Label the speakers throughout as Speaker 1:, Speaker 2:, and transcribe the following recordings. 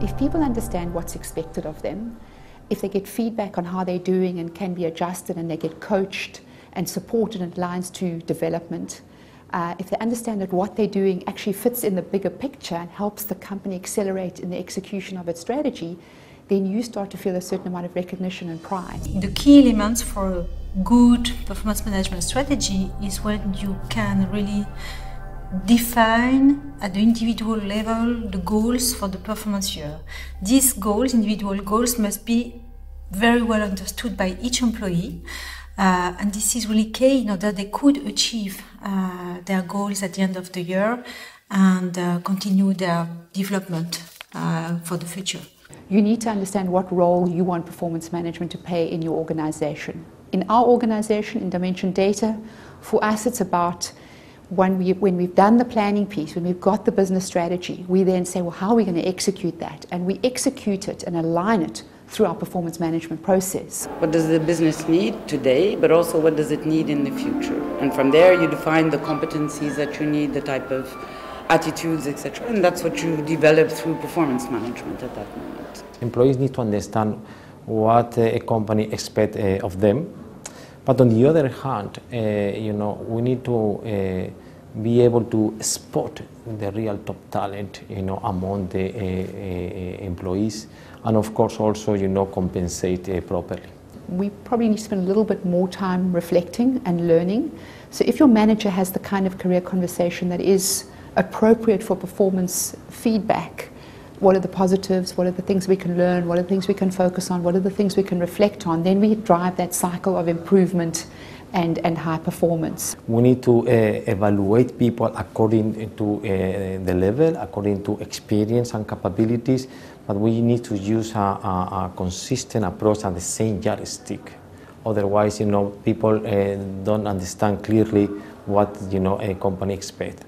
Speaker 1: If people understand what's expected of them, if they get feedback on how they're doing and can be adjusted, and they get coached and supported and aligns to development, if they understand that what they're doing actually fits in the bigger picture and helps the company accelerate in the execution of its strategy, then you start to feel a certain amount of recognition and pride.
Speaker 2: The key elements for a good performance management strategy is when you can really define at the individual level the goals for the performance year. These goals, individual goals, must be very well understood by each employee, and this is really key in order they could achieve their goals at the end of the year and continue their development for the future.
Speaker 1: You need to understand what role you want performance management to play in your organization. In our organization, in Dimension Data, for us it's about when we've done the planning piece, when we've got the business strategy, we then say, well, how are we going to execute that? And we execute it and align it through our performance management process.
Speaker 3: What does the business need today, but also what does it need in the future? And from there you define the competencies that you need, the type of attitudes, etc. And that's what you develop through performance management at that moment.
Speaker 4: Employees need to understand what a company expects of them. But on the other hand, we need to be able to spot the real top talent, among the employees, and of course also, compensate properly.
Speaker 1: We probably need to spend a little bit more time reflecting and learning. So if your manager has the kind of career conversation that is appropriate for performance feedback, what are the positives, what are the things we can learn, what are the things we can focus on, what are the things we can reflect on, then we drive that cycle of improvement and high performance.
Speaker 4: We need to evaluate people according to the level, according to experience and capabilities, but we need to use a consistent approach and the same yardstick. Otherwise, people don't understand clearly what a company expects.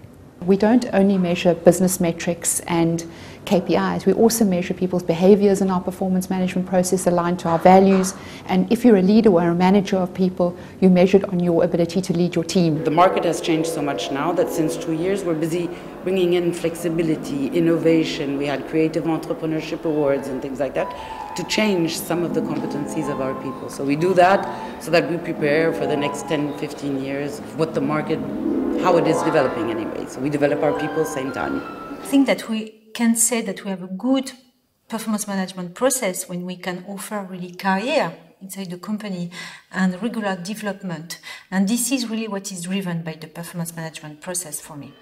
Speaker 1: We don't only measure business metrics and KPIs, we also measure people's behaviors in our performance management process aligned to our values. And if you're a leader or a manager of people, you're measured on your ability to lead your team.
Speaker 3: The market has changed so much now that since 2 years we're busy bringing in flexibility, innovation. We had creative entrepreneurship awards and things like that to change some of the competencies of our people. So we do that so that we prepare for the next 10, 15 years what the market, how it is developing anyway. So we develop our people same time.
Speaker 2: I think that we can say that we have a good performance management process when we can offer really career inside the company and regular development. And this is really what is driven by the performance management process for me.